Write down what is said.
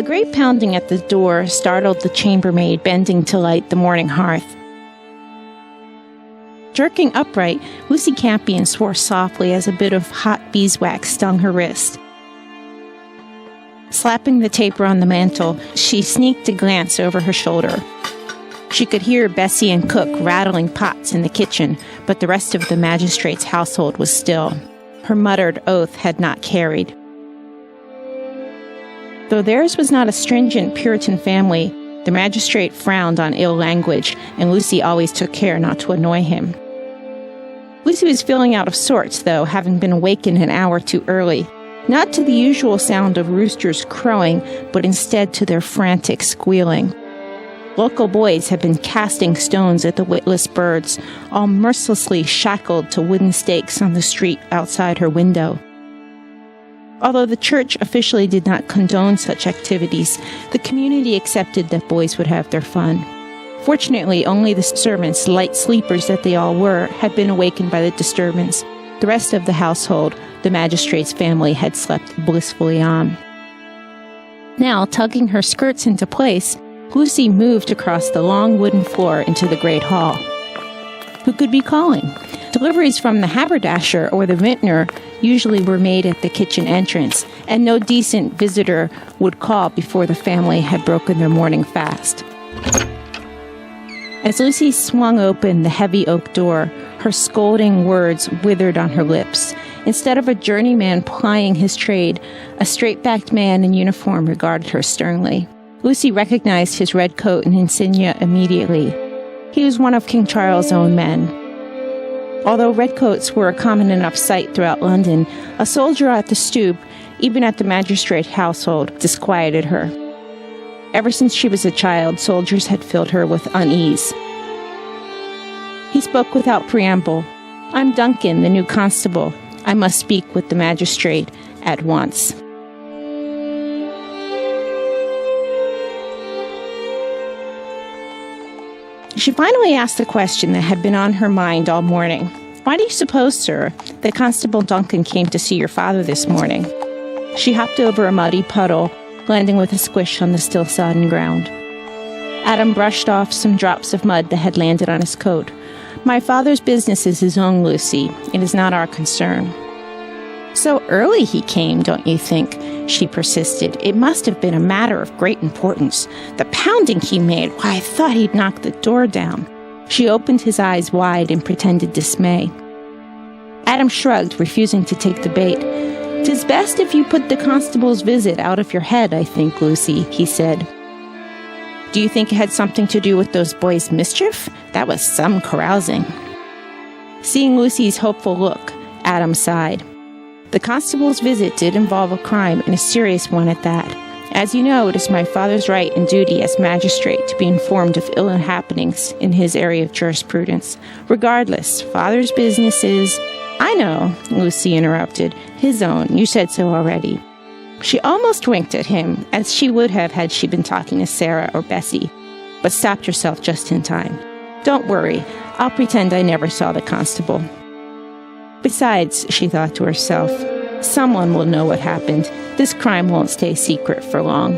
A great pounding at the door startled the chambermaid bending to light the morning hearth. Jerking upright, Lucy Campion swore softly as a bit of hot beeswax stung her wrist. Slapping the taper on the mantel, she sneaked a glance over her shoulder. She could hear Bessie and Cook rattling pots in the kitchen, but the rest of the magistrate's household was still. Her muttered oath had not carried. Though theirs was not a stringent Puritan family, the magistrate frowned on ill language, and Lucy always took care not to annoy him. Lucy was feeling out of sorts, though, having been awakened an hour too early, not to the usual sound of roosters crowing, but instead to their frantic squealing. Local boys had been casting stones at the witless birds, all mercilessly shackled to wooden stakes on the street outside her window. Although the church officially did not condone such activities, the community accepted that boys would have their fun. Fortunately, only the servants, light sleepers that they all were, had been awakened by the disturbance. The rest of the household, the magistrate's family, had slept blissfully on. Now, tugging her skirts into place, Lucy moved across the long wooden floor into the great hall. Who could be calling? Deliveries from the haberdasher or the vintner usually were made at the kitchen entrance, and no decent visitor would call before the family had broken their morning fast. As Lucy swung open the heavy oak door, her scolding words withered on her lips. Instead of a journeyman plying his trade, a straight-backed man in uniform regarded her sternly. Lucy recognized his red coat and insignia immediately. He was one of King Charles's own men. Although redcoats were a common enough sight throughout London, a soldier at the stoop, even at the magistrate household, disquieted her. Ever since she was a child, soldiers had filled her with unease. He spoke without preamble. "I'm Duncan, the new constable. I must speak with the magistrate at once." She finally asked the question that had been on her mind all morning. "Why do you suppose, sir, that Constable Duncan came to see your father this morning?" She hopped over a muddy puddle, landing with a squish on the still sodden ground. Adam brushed off some drops of mud that had landed on his coat. "My father's business is his own, Lucy. It is not our concern." "So early he came, don't you think?" she persisted. "It must have been a matter of great importance. The pounding he made, why, I thought he'd knock the door down." She opened his eyes wide in pretended dismay. Adam shrugged, refusing to take the bait. "'Tis best if you put the constable's visit out of your head, I think, Lucy," he said. "Do you think it had something to do with those boys' mischief? That was some carousing." Seeing Lucy's hopeful look, Adam sighed. "The constable's visit did involve a crime, and a serious one at that. As you know, it is my father's right and duty as magistrate to be informed of ill happenings in his area of jurisprudence. Regardless, father's business is—" "I know," Lucy interrupted. "His own. You said so already." She almost winked at him, as she would have had she been talking to Sarah or Bessie, but stopped herself just in time. "Don't worry. I'll pretend I never saw the constable. Besides," she thought to herself, "someone will know what happened. This crime won't stay secret for long."